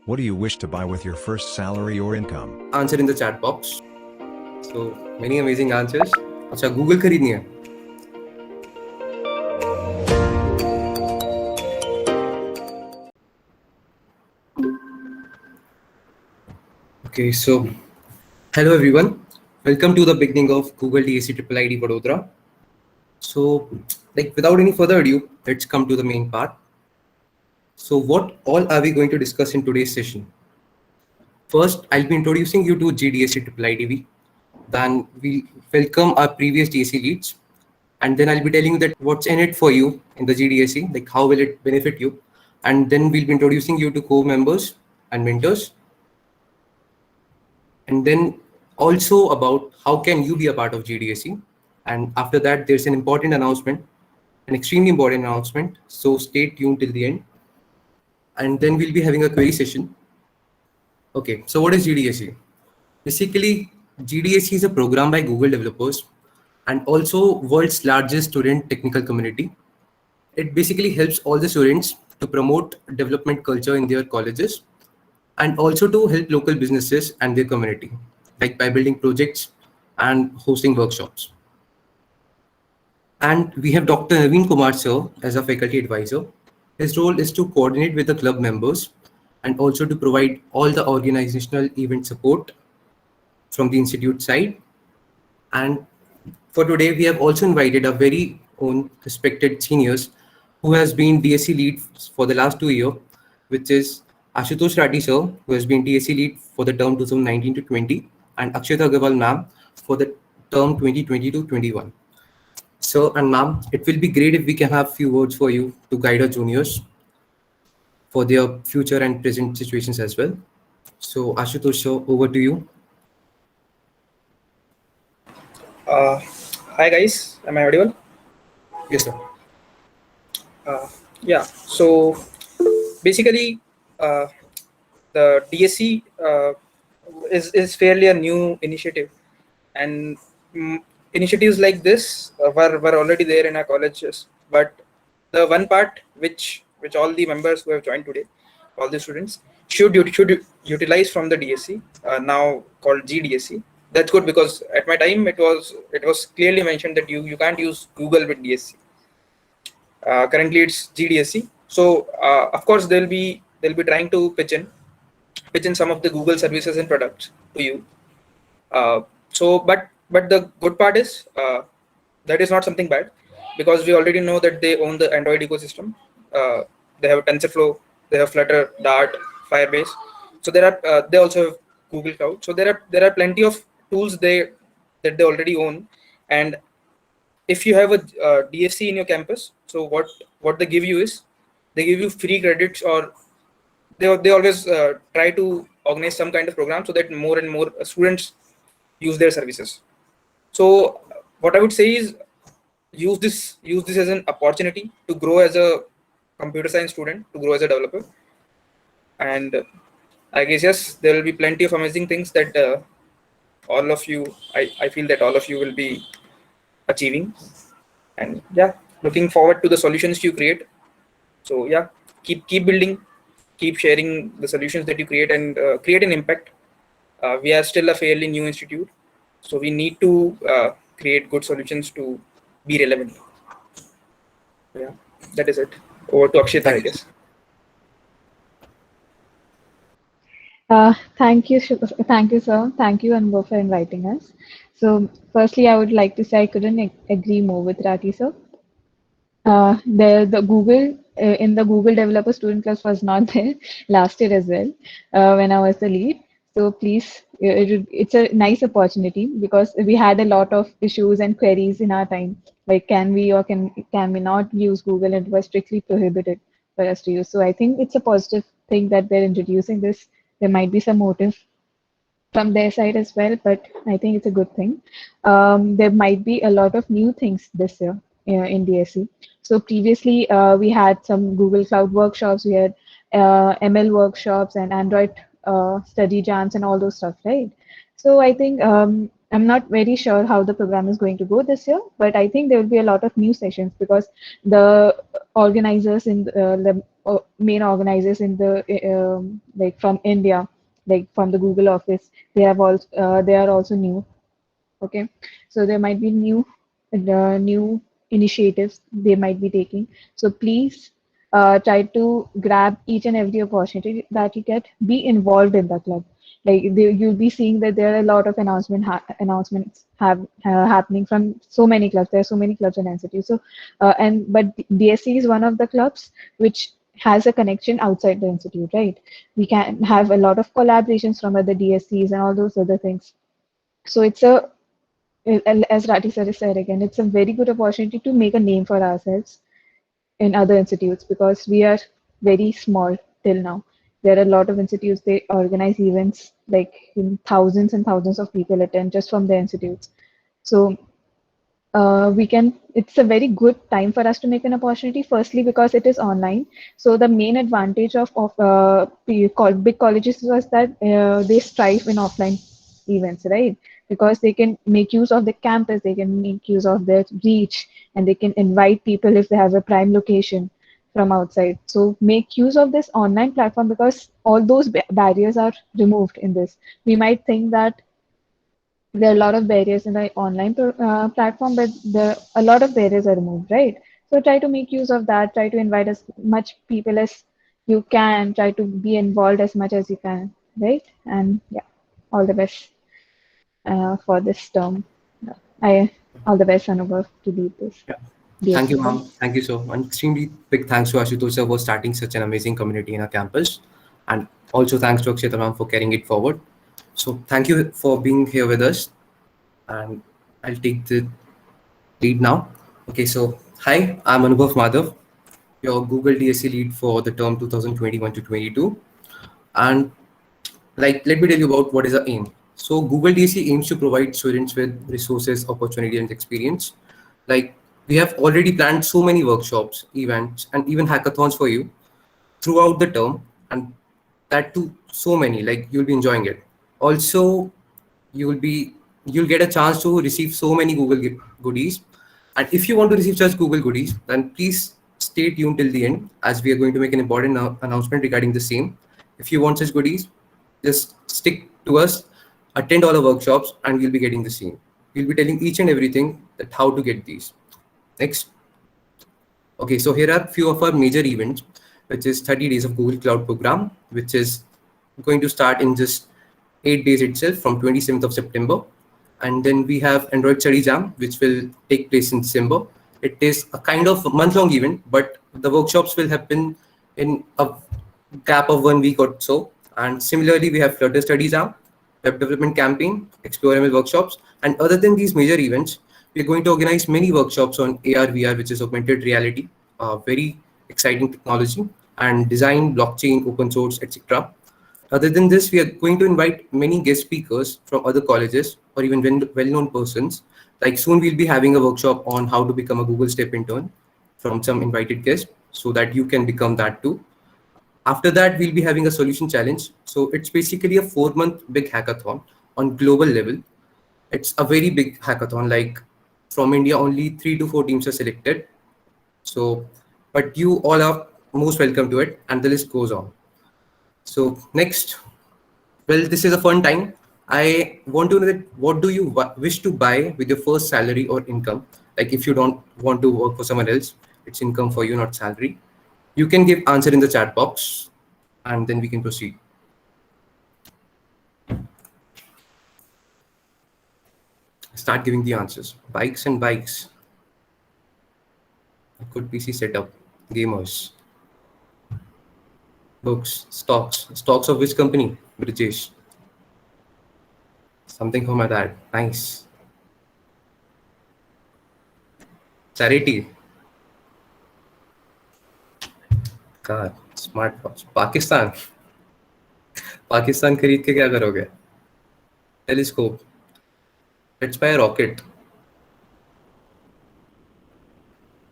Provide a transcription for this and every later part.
What do you wish to buy with your first salary or income? Answer in the chat box. So many amazing answers. अच्छा Google खरीदनी है. Okay, so hello everyone. Welcome to the beginning of Google DSC Triple ID Vadodara. So, without any further ado, let's come to the main part. So, what all are we going to discuss in today's session? First, I'll be introducing you to GDSC Triple IDV. Then we'll welcome our previous DSC leads. And then I'll be telling you that what's in it for you in the GDSC, like how will it benefit you. And then we'll be introducing you to co-members and mentors. And then also about how can you be a part of GDSC. And after that, there's an important announcement, an extremely important announcement. So stay tuned till the end. And then we'll be having a query session. Okay, so what is GDSC? Basically, GDSC is a program by Google developers and also world's largest student technical community. It basically helps all the students to promote development culture in their colleges and also to help local businesses and their community, like by building projects and hosting workshops. And we have Dr. Naveen Kumar sir as a faculty advisor. His role is to coordinate with the club members and also to provide all the organizational event support from the institute side. And for today, we have also invited a very own respected seniors who has been DSC lead for the last 2 years, which is Ashutosh Rathi sir, who has been DSC lead for the term 2019 to 20, and Akshata Agarwal ma'am for the term 2020 to 21. Sir and ma'am, it will be great if we can have few words for you to guide our juniors for their future and present situations as well. So Ashutosh sir, over to you. Hi guys, am I audible? Yes, sir. Yeah, so basically the DSC is fairly a new initiative, and initiatives like this were already there in our colleges, but the one part which all the members who have joined today, all the students should utilize from the DSC, now called GDSC. That's good, because at my time it was clearly mentioned that you can't use Google with DSC. Currently it's GDSC. So of course they'll be trying to pitch in some of the Google services and products to you. So but the good part is that is not something bad, because we already know that they own the Android ecosystem. They have TensorFlow, they have Flutter, Dart, Firebase. So there are they also have Google Cloud. So there are plenty of tools that they already own. And if you have a DSC in your campus, so what they give you is they give you free credits, or they always try to organize some kind of program so that more and more students use their services. So what I would say is use this as an opportunity to grow as a computer science student, to grow as a developer. And I guess yes, there will be plenty of amazing things that all of you, I feel that all of you will be achieving. And yeah, looking forward to the solutions you create. So yeah, keep building, keep sharing the solutions that you create, and create an impact. We are still a fairly new institute, so we need to create good solutions to be relevant. Yeah, that is it. Over to Akshita, I guess. Thank you, sir. Thank you, Anubhav, for inviting us. So, firstly, I would like to say I couldn't agree more with Rathi, sir. The Google in the Google Developer Student Class was not there last year as well when I was the lead. So please, it's a nice opportunity, because we had a lot of issues and queries in our time, like can we or can we not use Google, and it was strictly prohibited for us to use. So I think it's a positive thing that they're introducing this. There might be some motive from their side as well, but I think it's a good thing. There might be a lot of new things this year in DSC. So previously we had some Google Cloud workshops, we had ML workshops and Android study jams and all those stuff, right? So I think I'm not very sure how the program is going to go this year, but I think there will be a lot of new sessions, because the organizers in main organizers in the like from India, like from the Google office. They are also new. Okay, so there might be new initiatives they might be taking. So please try to grab each and every opportunity that you get. Be involved in the club. Like you'll be seeing that there are a lot of announcements happening from so many clubs. There are so many clubs and institutes. So but DSC is one of the clubs which has a connection outside the institute, right? We can have a lot of collaborations from other DSCs and all those other things. So it's a as Rati sir said again, it's a very good opportunity to make a name for ourselves in other institutes because we are very small till now. There are a lot of institutes, they organize events like thousands and thousands of people attend just from the institutes. So it's a very good time for us to make an opportunity. Firstly, because it is online. So the main advantage of big colleges was that they strive in offline events, right? Because they can make use of the campus, they can make use of their reach, and they can invite people if they have a prime location from outside. So make use of this online platform because all those barriers are removed in this. We might think that there are a lot of barriers in the online platform, but a lot of barriers are removed, right? So try to make use of that. Try to invite as much people as you can. Try to be involved as much as you can, right? And yeah, all the best for this term. I all the best, Anubhav, to lead this. Yeah. Thank you, DSC. ma'am. Thank you so much. Extremely big thanks to Ashutosh sir for starting such an amazing community in our campus. And also thanks to Akshita ma'am for carrying it forward. So thank you for being here with us. And I'll take the lead now. Okay, so hi, I'm Anubhav Madhav, your Google DSC lead for the term 2021 to 22. And let me tell you about what is our aim. So Google DSC aims to provide students with resources, opportunity, and experience. Like we have already planned so many workshops, events, and even hackathons for you throughout the term, and that too so many. Like you'll be enjoying it. Also, you'll get a chance to receive so many Google goodies. And if you want to receive such Google goodies, then please stay tuned till the end, as we are going to make an important announcement regarding the same. If you want such goodies, just stick to us, attend all our workshops, and you'll be getting the same. We'll be telling each and everything that how to get these. Next. Okay, so here are few of our major events, which is 30 days of Google Cloud program, which is going to start in just 8 days itself from 27th of September. And then we have Android Study Jam, which will take place in December. It is a kind of month-long event, but the workshops will happen in a gap of 1 week or so. And similarly, we have Flutter Study Jam, Web Development Campaign, Explore ML workshops. And other than these major events, we're going to organize many workshops on AR, VR, which is augmented reality, very exciting technology, and design, blockchain, open source, etc. Other than this, we are going to invite many guest speakers from other colleges or even well-known persons. Like soon we'll be having a workshop on how to become a Google Step intern from some invited guests so that you can become that too. After that, we'll be having a solution challenge. So it's basically a 4-month big hackathon on global level. It's a very big hackathon, like from India, only 3 to 4 teams are selected. So, but you all are most welcome to it, and the list goes on. So next, well, this is a fun time. I want to know that what do you wish to buy with your first salary or income? Like if you don't want to work for someone else, it's income for you, not salary. You can give answer in the chat box, and then we can proceed. Start giving the answers. Bikes and bikes. A good PC setup. Gamers. Books. Stocks. Stocks of which company? British. Something for my dad. Nice. Charity. Car. Smartwatch. Pakistan. Pakistan खरीद के क्या करोगे? Telescope. Let's buy a rocket.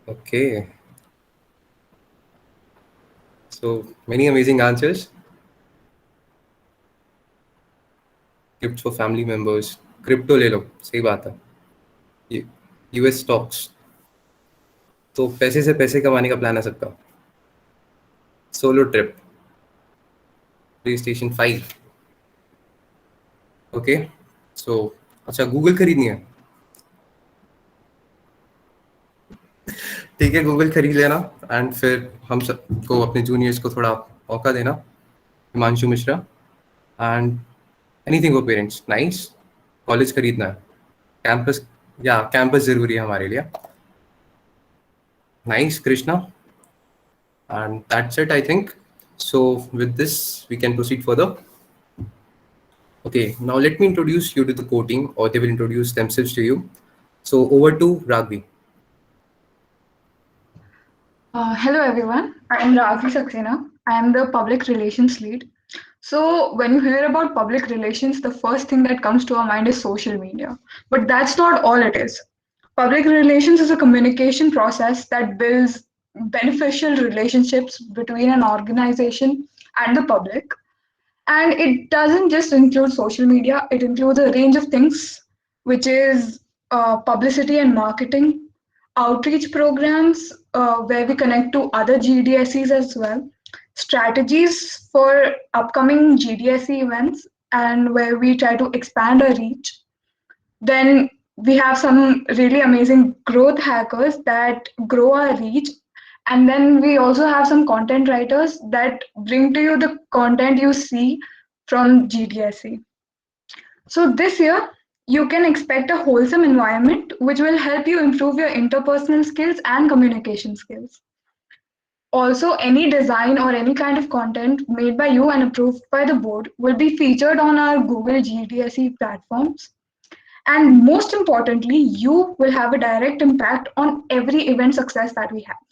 Okay. So many amazing answers. Gifts for family members. Crypto ले लो. सही बात है. US stocks. तो पैसे से पैसे कमाने का प्लान है सबका. Solo trip. PlayStation 5. Okay so अच्छा गूगल खरीदनी है ठीक है गूगल खरीद लेना एंड फिर हम सबको अपने जूनियर्स को थोड़ा मौका देना Himanshu Mishra and anything for parents nice college खरीदना है कैंपस या कैंपस जरूरी है हमारे लिए nice Krishna and that's it I think so with this we can proceed further okay now let me introduce you to the core team or they will introduce themselves to you so over to Ragvi. Hello everyone, I am Ragvi Saxena. I am the public relations lead. So when you hear about public relations, the first thing that comes to our mind is social media. But that's not all it is. Public relations is a communication process that builds beneficial relationships between an organization and the public. And it doesn't just include social media, it includes a range of things, which is publicity and marketing, outreach programs where we connect to other GDSEs as well, strategies for upcoming GDSE events, and where we try to expand our reach. Then we have some really amazing growth hackers that grow our reach. And then we also have some content writers that bring to you the content you see from GDSE. So this year, you can expect a wholesome environment which will help you improve your interpersonal skills and communication skills. Also, any design or any kind of content made by you and approved by the board will be featured on our Google GDSE platforms. And most importantly, you will have a direct impact on every event success that we have.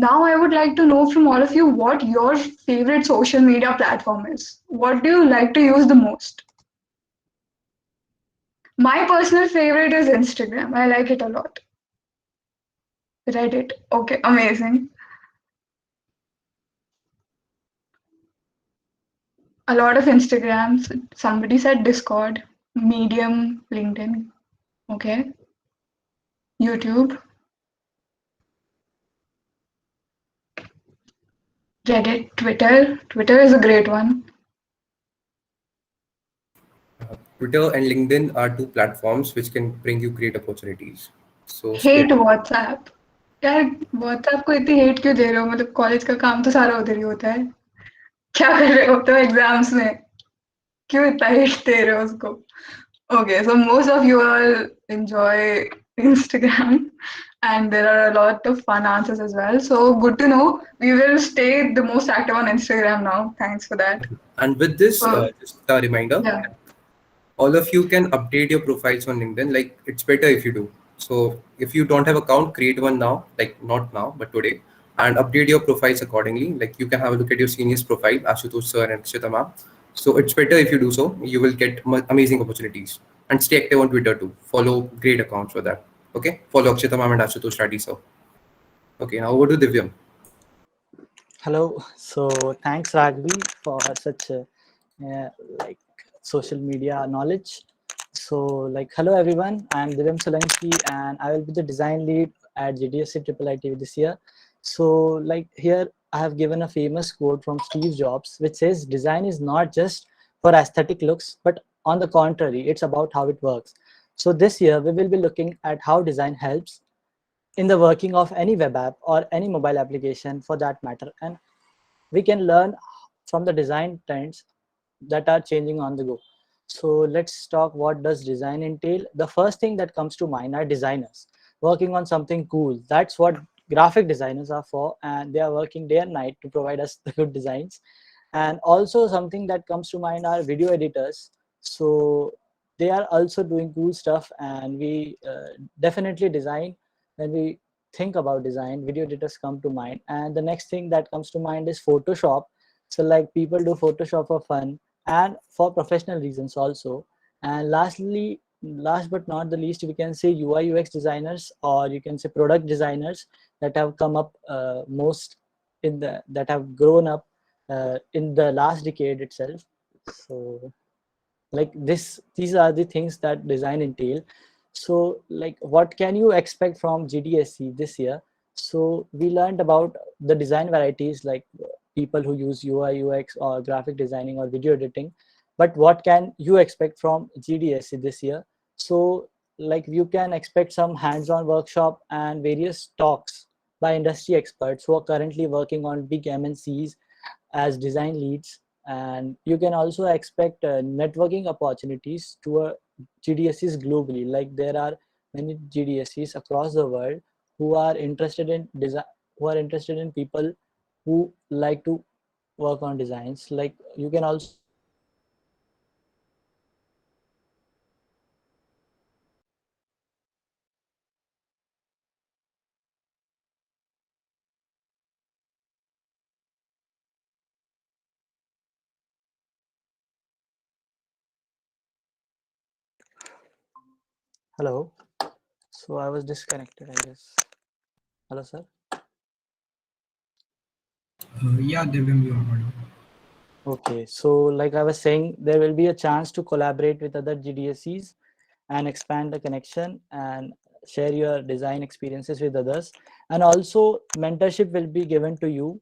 Now, I would like to know from all of you what your favorite social media platform is. What do you like to use the most? My personal favorite is Instagram. I like it a lot. Reddit. Okay, amazing. A lot of Instagrams. Somebody said Discord, Medium, LinkedIn. Okay. YouTube. Reddit, Twitter. Twitter is a great one. Twitter and LinkedIn are two platforms which can bring you great opportunities. So Hate WhatsApp. यार WhatsApp को इतनी hate क्यों दे रहे हो मतलब college का काम तो सारा उधर ही होता है क्या कर रहे हो तो एग्जाम्स में क्यों इतना hate दे रहे हो उसको okay so most of you all enjoy Instagram and there are a lot of fun answers as well so good to know we will stay the most active on Instagram now thanks for that and with this just a reminder yeah all of you can update your profiles on LinkedIn like it's better if you do so if you don't have account create one now like not now but today and update your profiles accordingly like you can have a look at your seniors profile Ashutosh sir and Akshita ma'am so it's better if you do so you will get amazing opportunities and stay active on Twitter too follow great accounts for that okay follow Akshita ma'am and Ashutosh Reddy sir okay now over to Divyam. Hello, so thanks Ragvi for such like social media knowledge. So like hello everyone, I'm Divyam Solanki and I will be the design lead at GDSE IIIT this year. So like here I have given a famous quote from Steve Jobs which says design is not just for aesthetic looks but on the contrary it's about how it works. So this year we will be looking at how design helps in the working of any web app or any mobile application for that matter, and we can learn from the design trends that are changing on the go. So let's talk what does design entail. The first thing that comes to mind are designers working on something cool. That's what graphic designers are for, and they are working day and night to provide us the good designs. And also something that comes to mind are video editors. So they are also doing cool stuff, and we definitely design. When we think about design, video editors come to mind. And the next thing that comes to mind is Photoshop. So like people do Photoshop for fun and for professional reasons also. And lastly, last but not the least, we can say UI UX designers, or you can say product designers that have come up most in the that have grown up in the last decade itself. So like these are the things that design entail. So like what can you expect from GDSE this year? So we learned about the design varieties, like people who use UI, UX, or graphic designing or video editing. But what can you expect from GDSC this year? So like you can expect some hands-on workshop and various talks by industry experts who are currently working on big MNCs as design leads. And you can also expect networking opportunities to GDSCs globally. Like there are many GDSCs across the world who are interested in design, who are interested in people who like to work on designs. Like you can also hello. So I was disconnected, I guess. Hello, sir. Yeah, Divyam, you are audible. Okay, so like I was saying, there will be a chance to collaborate with other GDSCs and expand the connection and share your design experiences with others. And also mentorship will be given to you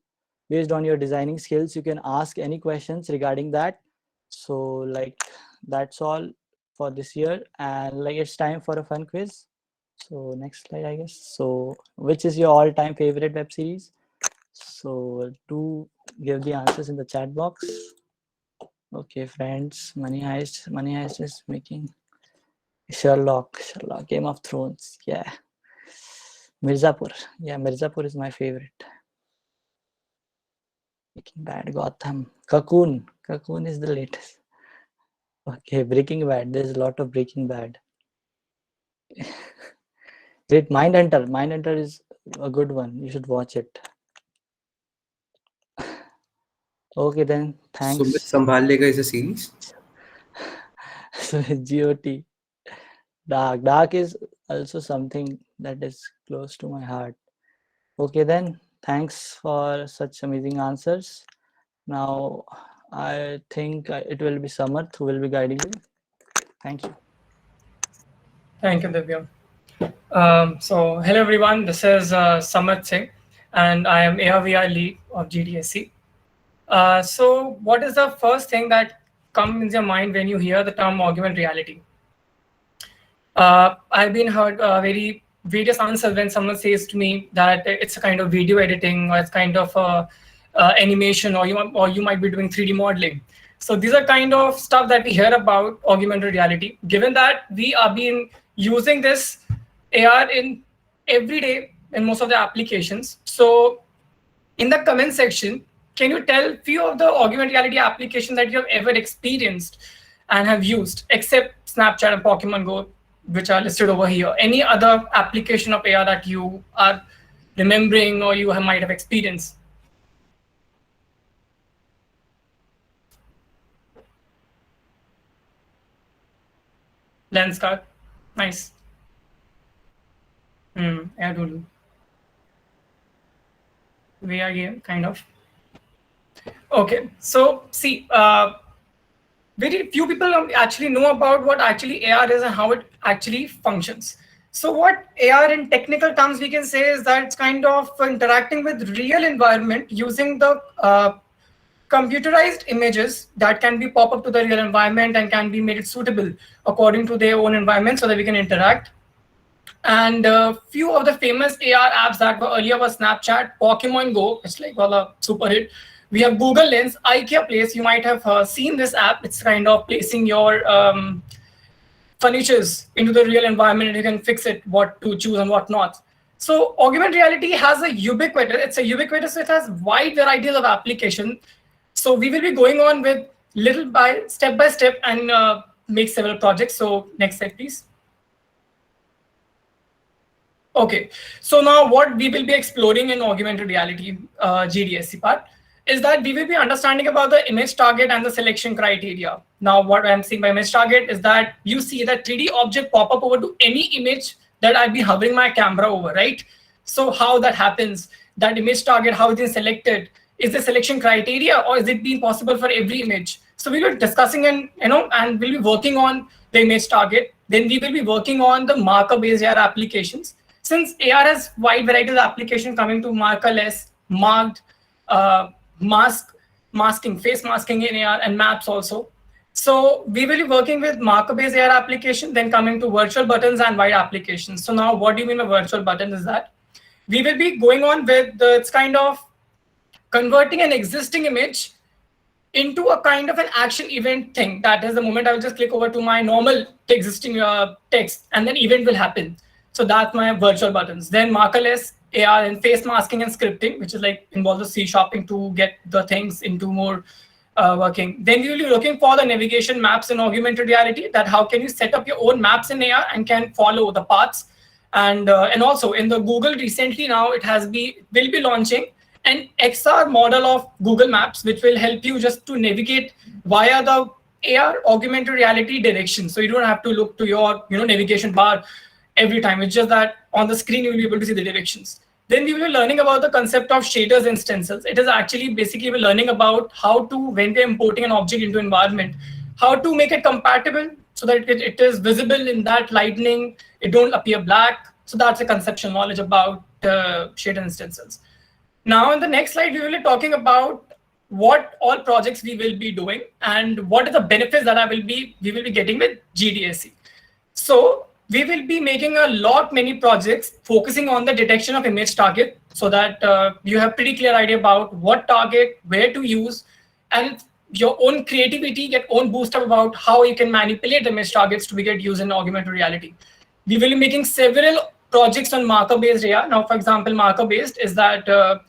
based on your designing skills. You can ask any questions regarding that. So like that's all for this year, and like it's time for a fun quiz. So next slide, I guess. So which is your all-time favorite web series? So do give the answers in the chat box. Okay, friends, Money Heist is making Sherlock, Game of Thrones. Yeah. Mirzapur. Yeah, Mirzapur is my favorite. Breaking Bad, Gotham. Cocoon. Cocoon is the latest. Okay, Breaking Bad. There's a lot of Breaking Bad. Great. Mindhunter. Mindhunter is a good one. You should watch it. Okay, then. Thanks. Sumit Sambhal Lega is a series. So GOT. Dark. Dark is also something that is close to my heart. Okay, then. Thanks for such amazing answers. Now, I think it will be Samarth who will be guiding you. Thank you. Thank you, Divyam. So, hello everyone. This is Samarth Singh, and I am ARVR lead of GDSC. So, what is the first thing that comes in your mind when you hear the term augmented reality? I've been heard various answers when someone says to me that it's a kind of video editing, or it's kind of animation, or you might be doing 3D modeling. So these are kind of stuff that we hear about augmented reality. Given that we are been using this AR in every day in most of the applications. So in the comment section, can you tell few of the augmented reality applications that you have ever experienced and have used, except Snapchat and Pokemon Go, which are listed over here? Any other application of AR that you are remembering or you might have experienced? Lenskart, nice. AirDoodle. VR game, kind of. Okay, so see, very few people actually know about what actually AR is and how it actually functions. So what AR in technical terms we can say is that it's kind of interacting with real environment using the computerized images that can be pop up to the real environment and can be made suitable according to their own environment so that we can interact. And few of the famous AR apps that were earlier were Snapchat, Pokemon Go, it's like a super hit. We have Google Lens, IKEA Place. You might have seen this app. It's kind of placing your furnitures into the real environment, and you can fix it, what to choose and what not. So augmented reality has a ubiquitous, it's a ubiquitous, it has wide varieties of application. So we will be going on with step by step and make several projects. So next slide, please. Okay, so now what we will be exploring in augmented reality GDSC part is that we will be understanding about the image target and the selection criteria. Now, what I'm seeing by image target is that you see that 3D object pop up over to any image that I'll be hovering my camera over, right? So how that happens, that image target, how it is selected, is the selection criteria, or is it being possible for every image? So we were discussing and we'll be working on the image target. Then we will be working on the marker-based AR applications. since AR has wide varieties of application coming to markerless, marked, masking, face masking in AR, and maps also. So we will be working with marker-based AR application, then coming to virtual buttons and wide applications. So now what do you mean by virtual button is that we will be going on with it's kind of converting an existing image into a kind of an action event thing. That is the moment I will just click over to my normal existing text and then event will happen. So that's my virtual buttons. Then markerless AR and face masking and scripting, which is like involves the C shopping to get the things into more working. Then we will be looking for the navigation maps in augmented reality, that how can you set up your own maps in AR and can follow the paths. And also in the Google recently now will be launching an XR model of Google Maps, which will help you just to navigate via the AR augmented reality direction. So you don't have to look to your navigation bar every time. It's just that on the screen you'll be able to see the directions. Then we will be learning about the concept of shaders instances. It is actually basically we're learning about how to, when we're importing an object into environment, how to make it compatible so that it is visible in that lightning, it don't appear black. So that's a conceptual knowledge about shader instances. Now in the next slide, we will be talking about what all projects we will be doing and what are the benefits that we will be getting with GDSC. So we will be making many projects focusing on the detection of image target, so that you have pretty clear idea about what target, where to use, and your own creativity get own boost up about how you can manipulate the image targets to be get used in augmented reality. We will be making several projects on marker-based AR. Now, for example, marker-based is that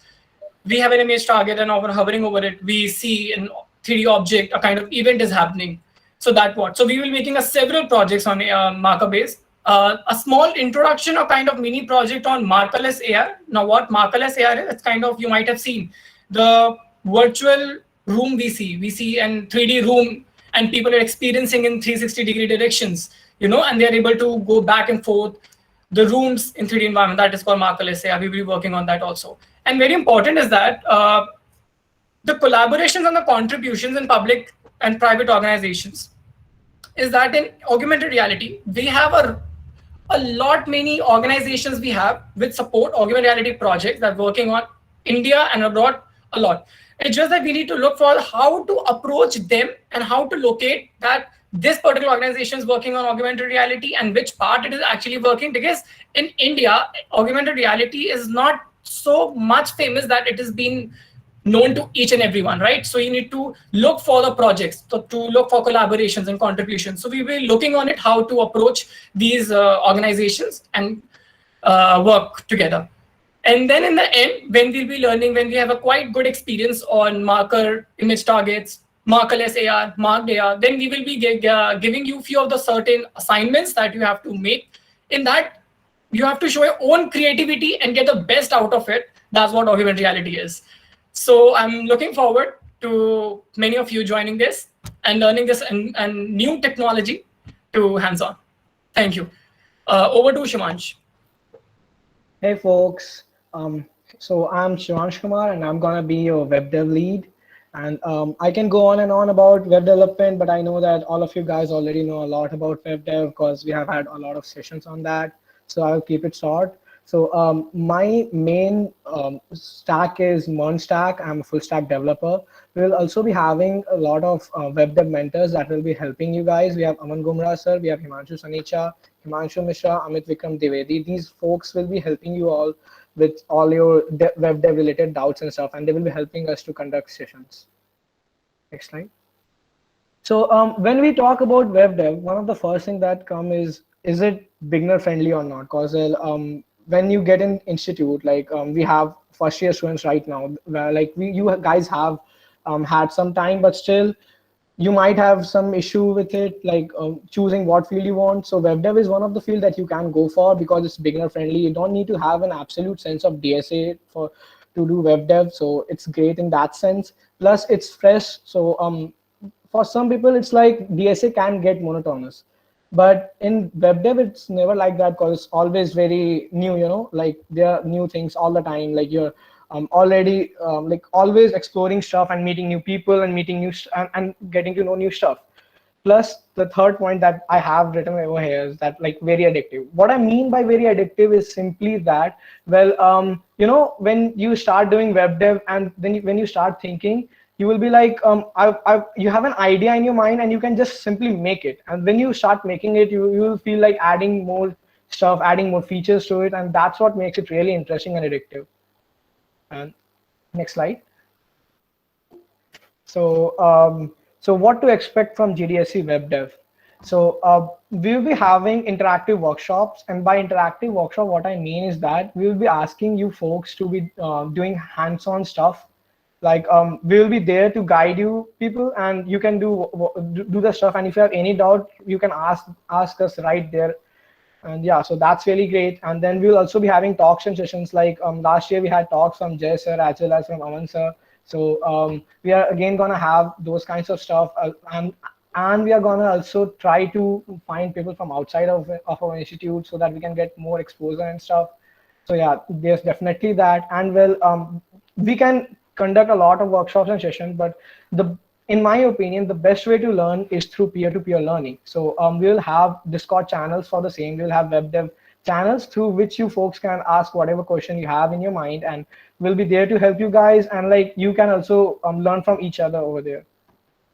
we have an image target and over hovering over it, we see an 3D object, a kind of event is happening. So that's what. So we will be making several projects on marker-based. A small introduction or kind of mini project on markerless AR. Now, what markerless AR is, it's kind of, you might have seen the virtual room we see an 3D room and people are experiencing in 360-degree directions, and they're able to go back and forth the rooms in 3D environment. That is called markerless AR. We will be working on that also. And very important is that the collaborations and the contributions in public and private organizations is that in augmented reality, we have a many organizations we have with support augmented reality projects that are working on India and abroad a lot. It's just that we need to look for how to approach them and how to locate that this particular organization is working on augmented reality and which part it is actually working, because in India, augmented reality is not so much famous that it has been known to each and everyone, right? So you need to look for the projects, to look for collaborations and contributions. So we will be looking on it how to approach these organizations and work together. And then in the end, when we'll be learning, when we have a quite good experience on marker image targets, markerless AR, marked AR, then we will be giving you few of the certain assignments that you have to make. In that, you have to show your own creativity and get the best out of it. That's what augmented reality is. So I'm looking forward to many of you joining this and learning this and new technology to hands-on. Thank you. Over to Shivansh. Hey folks, so I'm Shivansh Kumar and I'm gonna be your web dev lead. And I can go on and on about web development, but I know that all of you guys already know a lot about web dev because we have had a lot of sessions on that. So I'll keep it short. So my main stack is MERN-Stack. I'm a full stack developer. We'll also be having a lot of web dev mentors that will be helping you guys. We have Aman Gumrah sir, we have Himanshu Sanicha, Himanshu Mishra, Amit Vikram Divedi. These folks will be helping you all with all your web dev related doubts and stuff, and they will be helping us to conduct sessions. Next slide. So when we talk about web dev, one of the first things that come is it beginner friendly or not? Because when you get in institute, like we have first year students right now, where like you guys have had some time, but still you might have some issue with it, like choosing what field you want. So web dev is one of the field that you can go for because it's beginner friendly. You don't need to have an absolute sense of DSA to do web dev. So it's great in that sense. Plus it's fresh. So for some people, it's like DSA can get monotonous. But in web dev, it's never like that because it's always very new, like there are new things all the time. Like you're already like always exploring stuff and meeting new people and meeting new and getting to know new stuff. plus the third point that I have written over here is that like very addictive. What I mean by very addictive is simply that, well, you know, when you start doing web dev and then when you start thinking, you will be like, you have an idea in your mind and you can just simply make it. And when you start making it, you will feel like adding more stuff, adding more features to it. And that's what makes it really interesting and addictive. And next slide. So, so what to expect from GDSC Web Dev? So we will be having interactive workshops, and by interactive workshop, what I mean is that we will be asking you folks to be doing hands-on stuff. Like we will be there to guide you people, and you can do the stuff. And if you have any doubt, you can ask us right there. And yeah, so that's really great. And then we'll also be having talks and sessions. Like last year we had talks from Jay sir as well as from Aman sir. So we are again gonna have those kinds of stuff, and we are gonna also try to find people from outside of our institute so that we can get more exposure and stuff. So yeah, there's definitely that. And well, we can conduct a lot of workshops and sessions, but in my opinion, the best way to learn is through peer-to-peer learning. So we'll have Discord channels for the same. We'll have web dev channels through which you folks can ask whatever question you have in your mind, and we'll be there to help you guys. And like you can also learn from each other over there.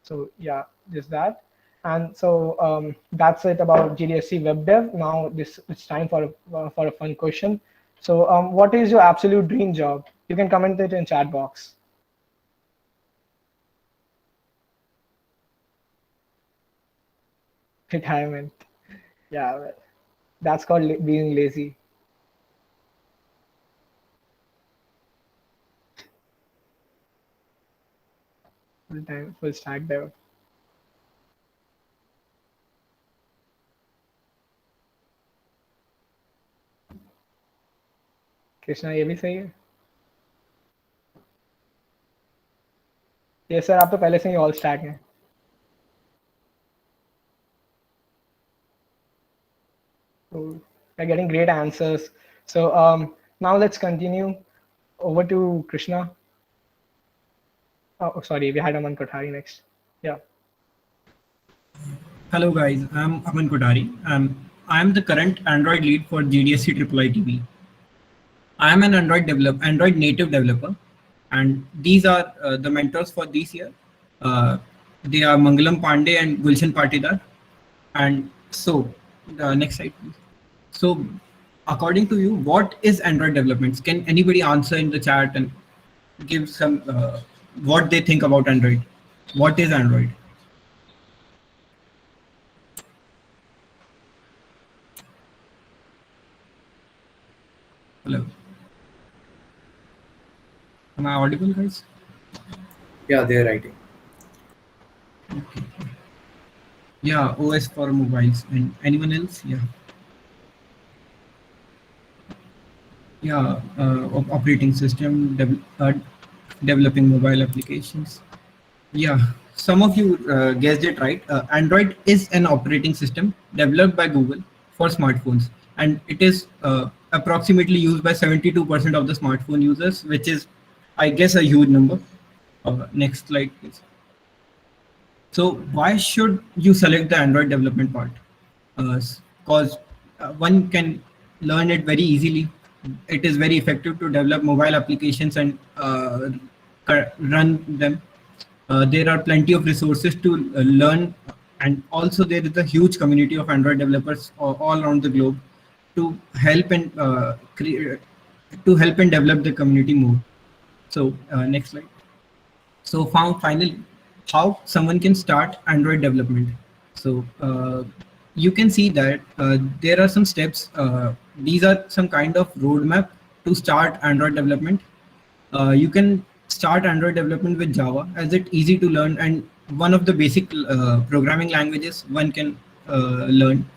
So yeah, just that. And so that's it about GDSC Web Dev. Now it's time for a fun question. So what is your absolute dream job? You can comment it in chat box. Retirement. Yeah, well, that's called being lazy. Full stack dev. Krishna ये भी सही है? ये sir आप तो पहले से ही all stack हैं. So we're getting great answers. So now let's continue. Over to Krishna. Oh, sorry, we had Aman Kothari next. Yeah. Hello guys, I'm Aman Kothari. I'm the current Android lead for GDSC IIITB. I am an Android native developer, and these are the mentors for this year. They are Mangalam Pandey and Gulshan Patidar. And so, the next slide, please. So, according to you, what is Android development? Can anybody answer in the chat and give some what they think about Android? What is Android? Hello. Am I audible, guys? Yeah, they're writing. Okay. Yeah, OS for mobiles. And anyone else? Yeah. Yeah, operating system, developing mobile applications. Yeah, some of you guessed it right. Android is an operating system developed by Google for smartphones, and it is approximately used by 72% of the smartphone users, which is, I guess, a huge number. Next slide, please. So why should you select the Android development part? Because one can learn it very easily. It is very effective to develop mobile applications and run them. There are plenty of resources to learn, and also there is a huge community of Android developers all around the globe to help and develop the community more. So next slide. So finally, how someone can start Android development. So you can see that there are some steps. These are some kind of roadmap to start Android development. You can start Android development with Java, as it's easy to learn and one of the basic programming languages one can learn.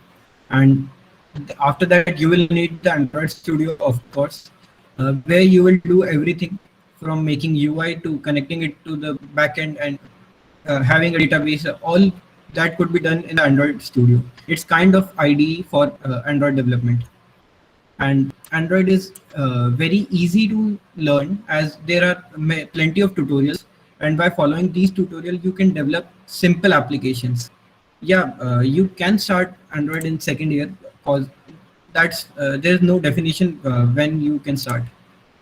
And after that, you will need the Android Studio, of course, where you will do everything from making UI to connecting it to the backend and having a database. All that could be done in the Android Studio. It's kind of IDE for Android development. And Android is very easy to learn, as there are plenty of tutorials, and by following these tutorials you can develop simple applications. you can start Android in second year, because that's there's no definition when you can start.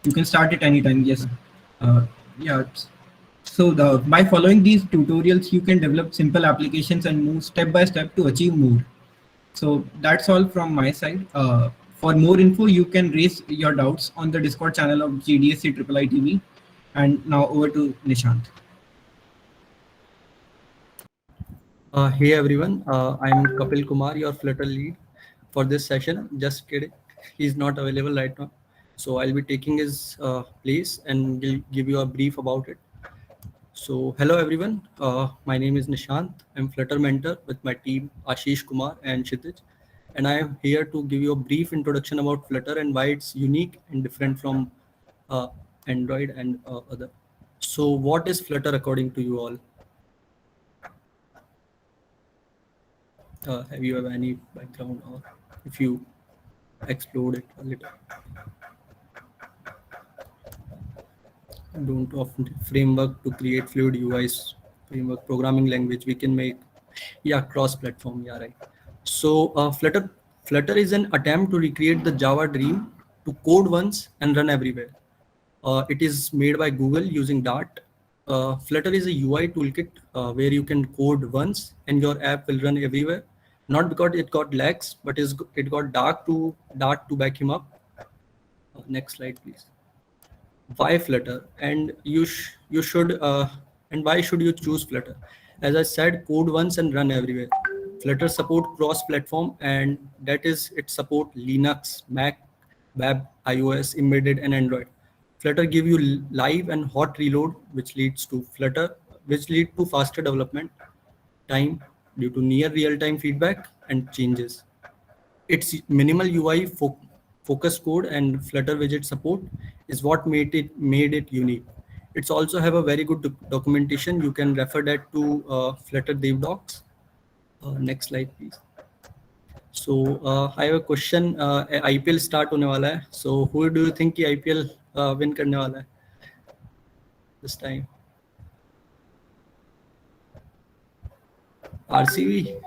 You can start it anytime. Yes. Yeah. So by following these tutorials, you can develop simple applications and move step by step to achieve more. So that's all from my side. For more info, you can raise your doubts on the Discord channel of GDSC IIII TV. And now over to Nishant. Hey everyone, I'm Kapil Kumar, your Flutter lead for this session. Just kidding, he's not available right now. So I'll be taking his place and will give you a brief about it. So hello everyone, my name is Nishant. I'm Flutter mentor with my team Ashish Kumar and Kshitij. And I am here to give you a brief introduction about Flutter and why it's unique and different from Android and other. So what is Flutter according to you all? Have you have any background, or if you explored it a little? Don't often framework to create fluid UIs, framework programming language we can make, cross-platform, right. So Flutter is an attempt to recreate the Java dream to code once and run everywhere. It is made by Google using Dart. Flutter is a UI toolkit where you can code once and your app will run everywhere. Not because it got lags, but it got Dart to back him up. Next slide, please. Why Flutter? And you should and why should you choose Flutter? As I said, code once and run everywhere. Flutter support cross-platform, and that is it support Linux, Mac, web, iOS, embedded, and Android. Flutter give you live and hot reload, which leads to faster development time due to near real-time feedback and changes. Its minimal UI focus code and Flutter widget support is what made it unique. It's also have a very good documentation. You can refer that to Flutter dev docs. Next slide, please. So I have a question. IPL start होने वाला है. So who do you think कि IPL win करने वाला है this time? RCB.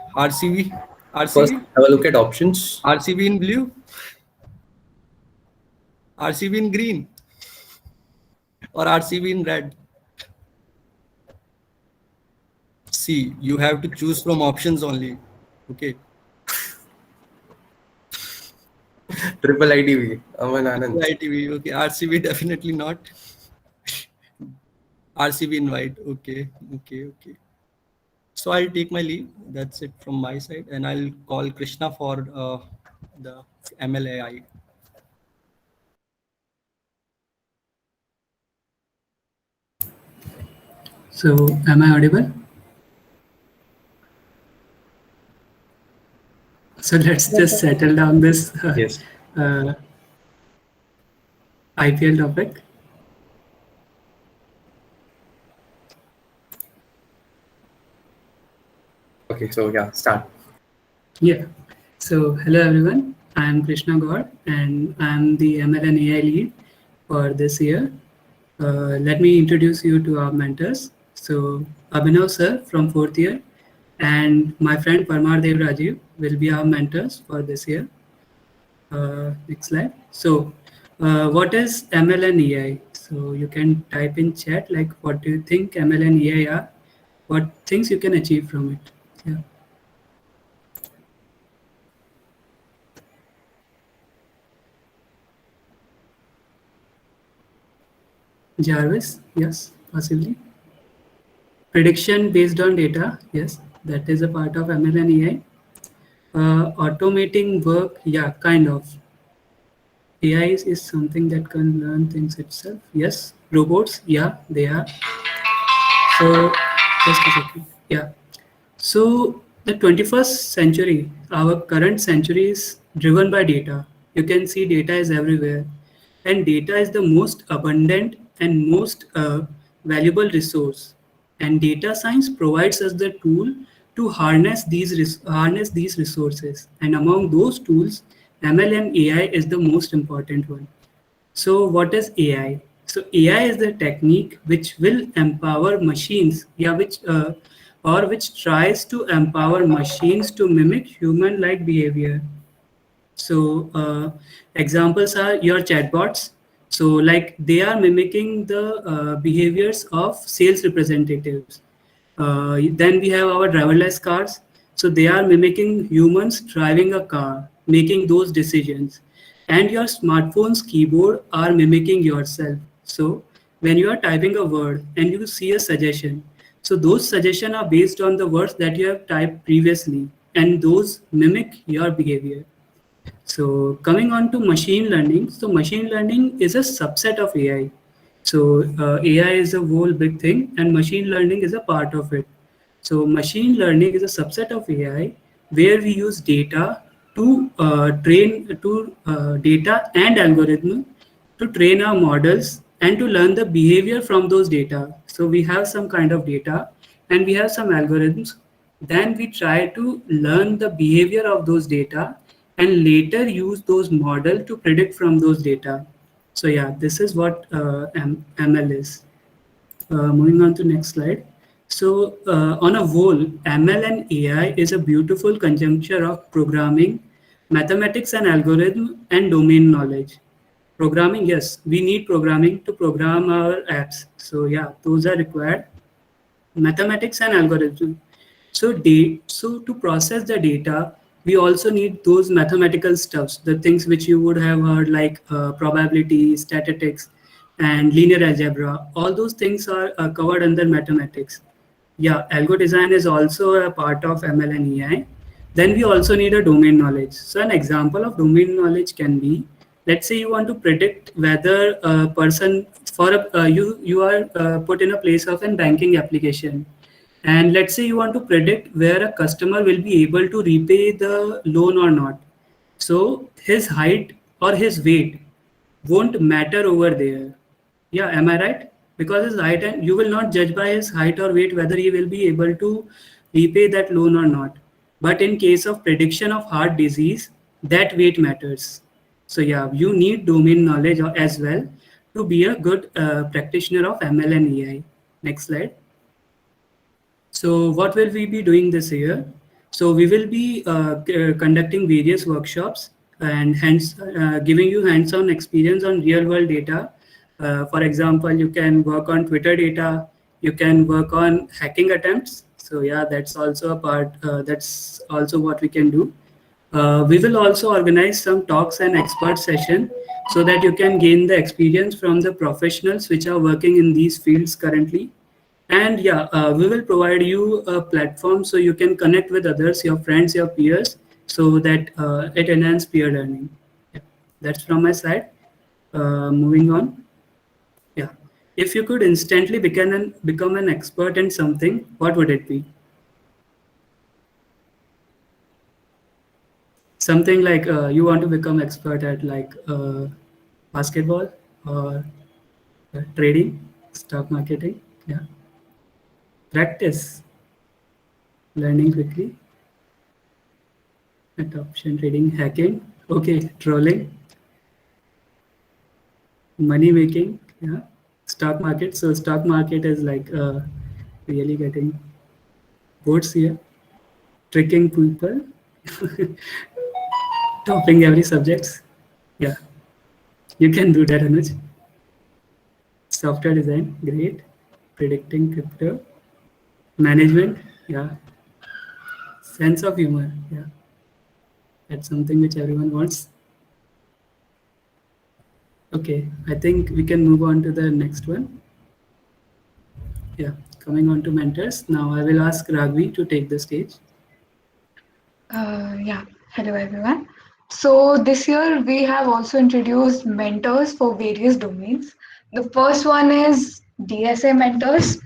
First, have a look at options. RCB in blue. RCB in green. Or RCB in red. See, you have to choose from options only. Okay. Triple ITV. Aman Anand. ITV. Okay. RCB definitely not. RCB in white. Okay. So I'll take my leave. That's it from my side, and I'll call Krishna for the MLAI. So, am I audible? So let's just settle down this Yes. IPL topic. Okay, so yeah, start. Yeah. So hello everyone. I'm Krishna Gaur and I'm the ML and AI lead for this year. Let me introduce you to our mentors. So Abhinav sir from 4th year and my friend Parmar Dev Rajiv will be our mentors for this year. Next slide. So what is ML and AI? So you can type in chat like what do you think ML and AI are? What things you can achieve from it? Yeah. Jarvis, yes, possibly. Prediction based on data, yes, that is a part of ML and AI. Automating work, yeah, kind of. AI is something that can learn things itself, yes. Robots, yeah, they are. So, just a second, yeah. So, the 21st century, our current century is driven by data. You can see data is everywhere. And data is the most abundant and most valuable resource. And data science provides us the tool to harness these resources. And among those tools, ML and AI is the most important one. So what is AI? So AI is the technique which will empower machines, which or which tries to empower machines to mimic human-like behavior. So examples are your chatbots. So like they are mimicking the behaviors of sales representatives. Then we have our driverless cars. So they are mimicking humans driving a car, making those decisions. And your smartphone's keyboard are mimicking yourself. So when you are typing a word and you see a suggestion, so those suggestions are based on the words that you have typed previously, and those mimic your behavior. So coming on to machine learning. So machine learning is a subset of AI. So AI is a whole big thing and machine learning is a part of it. So machine learning is a subset of AI where we use data to data and algorithm to train our models and to learn the behavior from those data. So we have some kind of data and we have some algorithms. Then we try to learn the behavior of those data and later use those model to predict from those data. So yeah, this is what ML is. Moving on to next slide. So on a whole, ML and AI is a beautiful conjuncture of programming, mathematics and algorithm and domain knowledge. Programming, yes, we need programming to program our apps. So yeah, those are required. Mathematics and algorithm. So to process the data, we also need those mathematical stuffs, the things which you would have heard like probability, statistics, and linear algebra. All those things are covered under mathematics. Yeah, algo design is also a part of ML and AI. Then we also need a domain knowledge. So an example of domain knowledge can be, let's say you want to predict whether a person you are put in a place of an banking application. And let's say you want to predict where a customer will be able to repay the loan or not. So his height or his weight won't matter over there. Yeah, am I right? Because his height, and you will not judge by his height or weight whether he will be able to repay that loan or not. But in case of prediction of heart disease, that weight matters. So yeah, you need domain knowledge as well to be a good practitioner of ML and AI. Next slide. So what will we be doing this year? So we will be conducting various workshops and hence giving you hands-on experience on real-world data. For example, you can work on Twitter data, you can work on hacking attempts. So yeah, that's also a part, that's also what we can do. We will also organize some talks and expert session so that you can gain the experience from the professionals which are working in these fields currently. And yeah, we will provide you a platform so you can connect with others, your friends, your peers, so that it enhances peer learning. Yeah, that's from my side. Moving on. Yeah, if you could instantly become an expert in something, what would it be? Something like you want to become expert at like basketball or trading, stock marketing. Yeah. Practice, learning quickly, adoption, trading, hacking, okay, trolling, money making, yeah, stock market. So stock market is like really getting votes here, tricking people, topping every subjects. Yeah, you can do that, Anuj. Software design, great. Predicting crypto. Management, yeah. Sense of humor, yeah. That's something which everyone wants. Okay, I think we can move on to the next one. Yeah, coming on to mentors. Now I will ask Raghavi to take the stage. Yeah, hello everyone. So this year we have also introduced mentors for various domains. The first one is DSA mentors,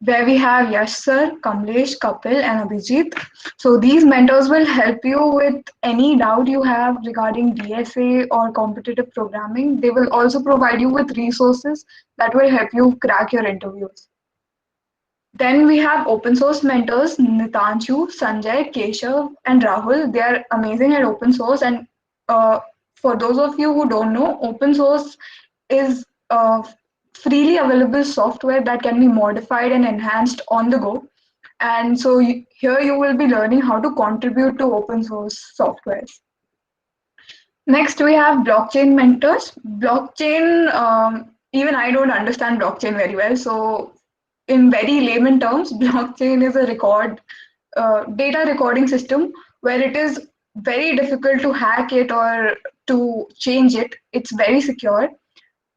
where we have Yash sir, Kamlesh, Kapil, and Abhijit. So these mentors will help you with any doubt you have regarding DSA or competitive programming. They will also provide you with resources that will help you crack your interviews. Then we have open source mentors, Nitanshu, Sanjay, Keshav, and Rahul. They are amazing at open source. And for those of you who don't know, open source is freely available software that can be modified and enhanced on the go. And so here you will be learning how to contribute to open source softwares. Next, we have blockchain mentors. Blockchain, even I don't understand blockchain very well. So in very layman terms, blockchain is a data recording system where it is very difficult to hack it or to change it. It's very secure.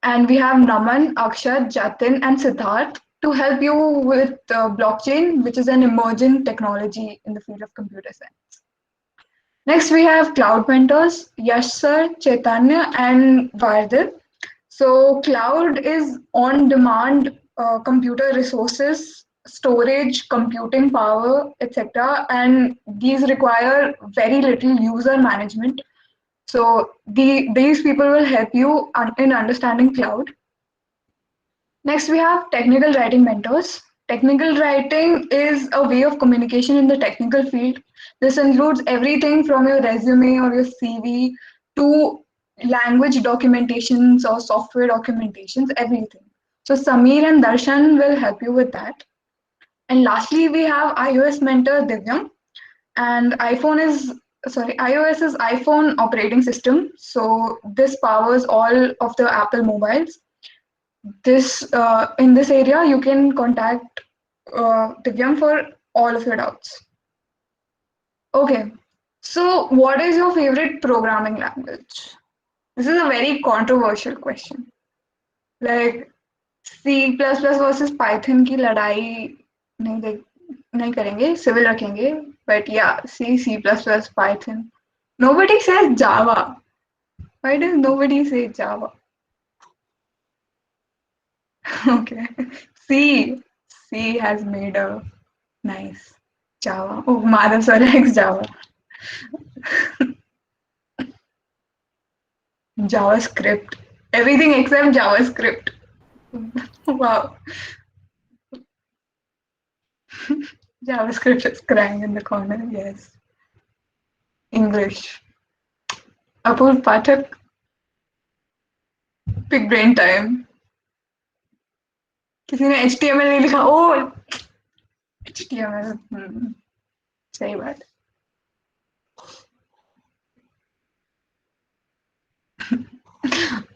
And we have Naman, Akshat, Jatin, and Siddharth to help you with blockchain, which is an emerging technology in the field of computer science. Next, we have cloud mentors, Yash Sir, Chaitanya, and Vardhan. So cloud is on-demand computer resources, storage, computing power, etc. And these require very little user management. So these people will help you in understanding cloud. Next, we have technical writing mentors. Technical writing is a way of communication in the technical field. This includes everything from your resume or your CV to language documentations or software documentations, everything. So Samir and Darshan will help you with that. And lastly, we have iOS mentor Divyam. And iOS is iPhone operating system. So this powers all of the Apple mobiles. In this area, you can contact Divyam for all of your doubts. Okay, so what is your favorite programming language? This is a very controversial question. Like C++ versus Python की लड़ाई नहीं करेंगे, civil रखेंगे. But yeah, C++, Python. Nobody says Java. Why does nobody say Java? Okay, C has made a nice Java. Oh, Madhav sir likes Java. JavaScript. Everything except JavaScript. Wow. JavaScript is crying in the corner, yes. English. Apurv Pathak. Big brain time. किसी ने HTML नहीं लिखा? Oh, HTML. सही बात.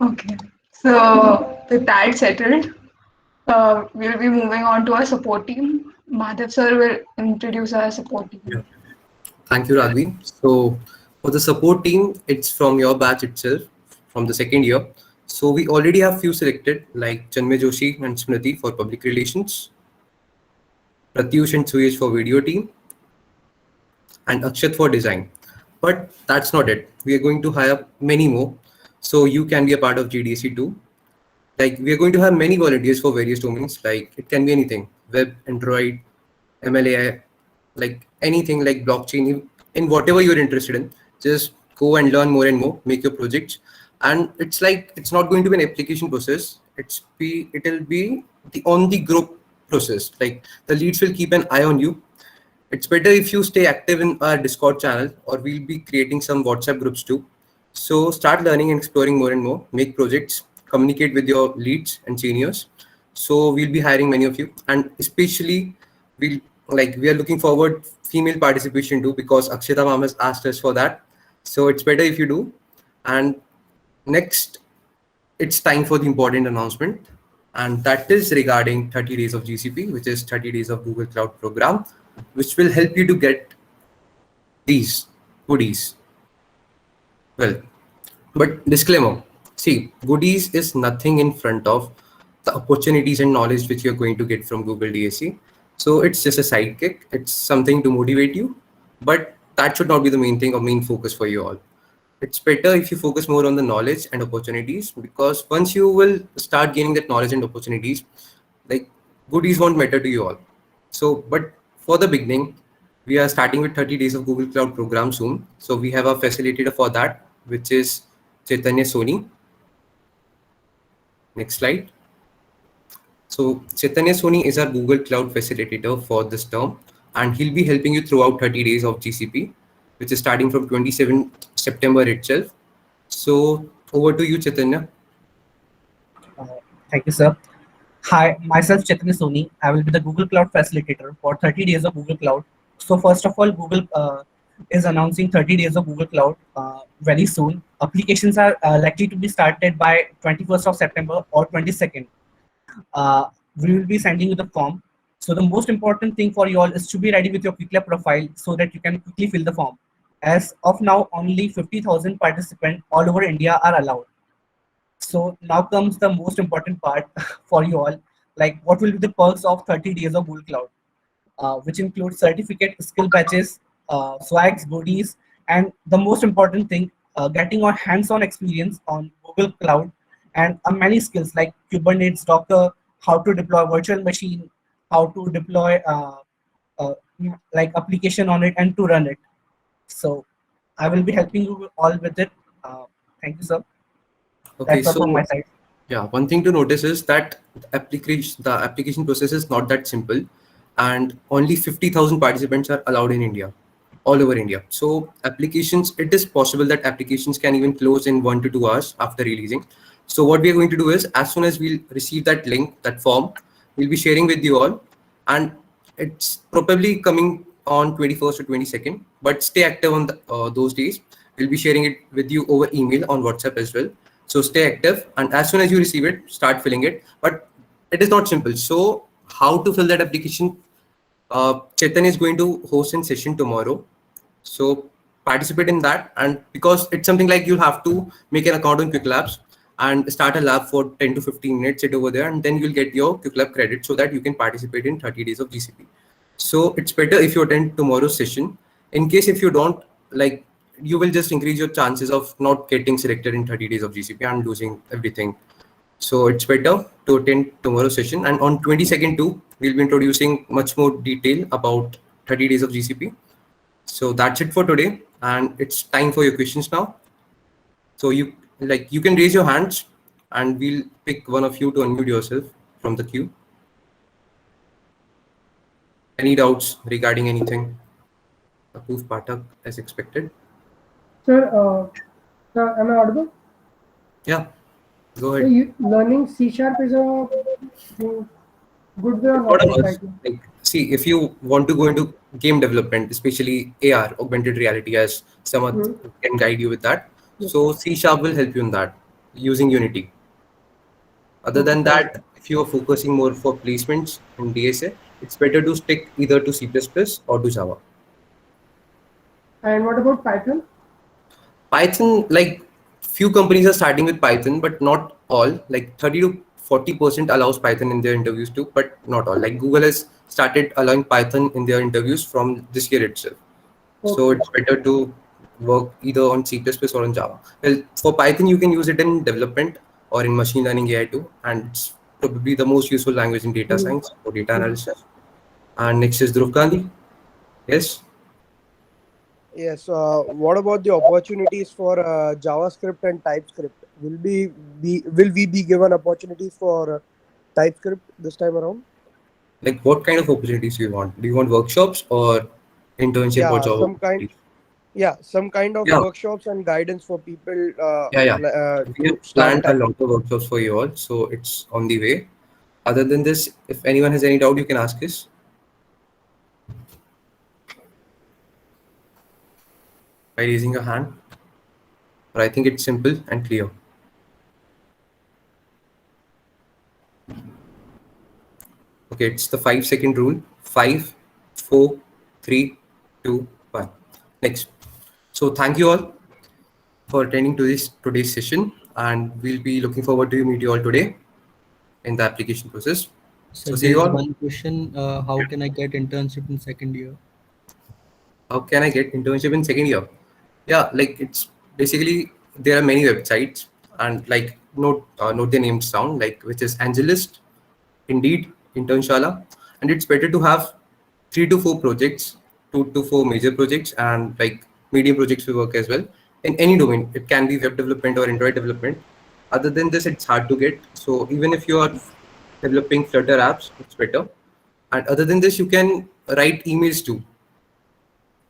Okay, so with that settled, we'll be moving on to our support team. Madhav sir will introduce our support team. Yeah. Thank you, Raghavi. So for the support team, it's from your batch itself, from the second year. So we already have few selected like Chanmay Joshi and Smriti for public relations, Pratyush and Suyesh for video team, and Akshat for design. But that's not it. We are going to hire many more. So you can be a part of GDC too. Like we are going to have many volunteers for various domains. Like it can be anything, web, Android, MLAI, like anything like blockchain, in whatever you're interested in. Just go and learn more and more, make your projects. And it's like, it's not going to be an application process. It'll be the on the group process. Like the leads will keep an eye on you. It's better if you stay active in our Discord channel, or we'll be creating some WhatsApp groups too. So start learning and exploring more and more, make projects, communicate with your leads and seniors. So we'll be hiring many of you, and especially we are looking forward female participation too, because Akshita ma'am has asked us for that. So it's better if you do. And next, it's time for the important announcement, and that is regarding 30 days of GCP, which is 30 days of Google Cloud program, which will help you to get these goodies. Well, but disclaimer, see, goodies is nothing in front of the opportunities and knowledge which you're going to get from Google DSC. So it's just a sidekick. It's something to motivate you, but that should not be the main thing or main focus for you all. It's better if you focus more on the knowledge and opportunities, because once you will start gaining that knowledge and opportunities, like goodies won't matter to you all. So, but for the beginning, we are starting with 30 days of Google Cloud program soon. So we have a facilitator for that, which is Chaitanya Soni. Next slide. So Chaitanya Soni is our Google Cloud facilitator for this term, and he'll be helping you throughout 30 days of GCP, which is starting from 27 September itself. So over to you, Chaitanya. Thank you, sir. Hi, myself Chaitanya Soni. I will be the Google Cloud facilitator for 30 days of Google Cloud. So first of all, Google is announcing 30 days of Google Cloud very soon. Applications are likely to be started by 21st of September or 22nd. We will be sending you the form. So the most important thing for you all is to be ready with your QuickLab profile so that you can quickly fill the form. As of now, only 50,000 participants all over India are allowed. So now comes the most important part for you all. Like, what will be the perks of 30 days of Google Cloud, which include certificate, skill batches, swags, goodies, and the most important thing, getting a hands-on experience on Google Cloud and many skills like Kubernetes, Docker, how to deploy virtual machine, how to deploy like application on it and to run it. So I will be helping you all with it. Thank you, sir. Okay, That's all from my so side. yeah, one thing to notice is that the application process is not that simple, and only 50,000 participants are allowed in India, all over India. So applications, it is possible that applications can even close in 1 to 2 hours after releasing. So what we are going to do is, as soon as we'll receive that link, that form, we'll be sharing with you all, and it's probably coming on 21st or 22nd. But stay active on those days. We'll be sharing it with you over email on WhatsApp as well. So stay active, and as soon as you receive it, start filling it. But it is not simple. So how to fill that application? Chetan is going to host a session tomorrow. So participate in that, and because it's something like you'll have to make an account on QuickLabs and start a lab for 10 to 15 minutes, sit over there, and then you'll get your QuickLab credit so that you can participate in 30 days of GCP. So it's better if you attend tomorrow's session. In case if you don't, like, you will just increase your chances of not getting selected in 30 days of GCP and losing everything. So it's better to attend tomorrow's session. And on 22nd too, we'll be introducing much more detail about 30 days of GCP. So that's it for today, and it's time for your questions now. So you can raise your hands, and we'll pick one of you to unmute yourself from the queue. Any doubts regarding anything? Approve Pathak as expected. Sir, am I audible? Yeah, go So ahead. learning C# is a good way or What not? else? Like, see, if you want to go into game development, especially AR, augmented reality, as someone can guide you with that. So C# will help you in that using Unity. Other than that, if you are focusing more for placements in DSA, it's better to stick either to C++ or to Java. And what about Python? Python, like, few companies are starting with Python, but not all. Like 30 to 40% allows Python in their interviews too, but not all. Like Google has started allowing Python in their interviews from this year itself. So it's better to work either on C++ or on Java. Well, for Python, you can use it in development or in machine learning AI too, and it's probably the most useful language in data science or data analysis. And next is Dhruv Gandhi. Yes. Yes. What about the opportunities for JavaScript and TypeScript? Will we be given opportunities for TypeScript this time around? Like, what kind of opportunities do you want? Do you want workshops or internship or job? Some kind of workshops and guidance for people. We have planned a lot of workshops for you all, so it's on the way. Other than this, if anyone has any doubt, you can ask us. By raising your hand. But I think it's simple and clear. Okay, it's the 5-second rule. 5, 4, 3, 2, 1. Next. So thank you all for attending to today's session, and we'll be looking forward to meet you all today in the application process. So see you all. One question: how can I get internship in second year? How can I get internship in second year? Yeah, like, it's basically, there are many websites, and like note their names down, like, which is Angelist, Indeed, Internshala, and it's better to have 3 to 4 projects, 2 to 4 major projects, and like medium projects to work as well in any domain. It can be web development or Android development. Other than this, it's hard to get. So even if you are developing Flutter apps, it's better. And other than this, you can write emails too.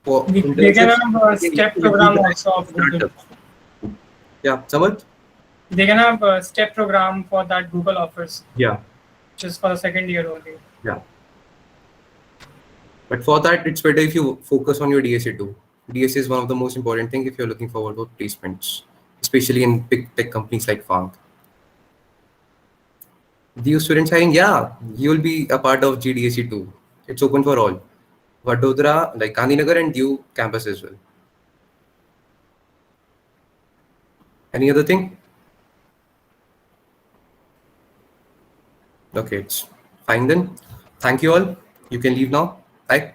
They can have a step program also of Google. Yeah, Samarth? They can have a step program for that Google offers. Yeah. just for the second year only. Yeah. But for that, it's better if you focus on your DSA too. DSA is one of the most important thing if you're looking forward to placements, especially in big tech companies like FANG. DU students hiring, yeah, you will be a part of GDSE too. It's open for all. Vadodara, like Gandhinagar and DU campus as well. Any other thing? Okay, it's fine then. Thank you all. You can leave now. Bye.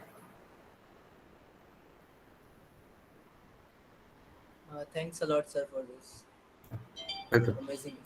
Thanks a lot, sir, for this Welcome. amazing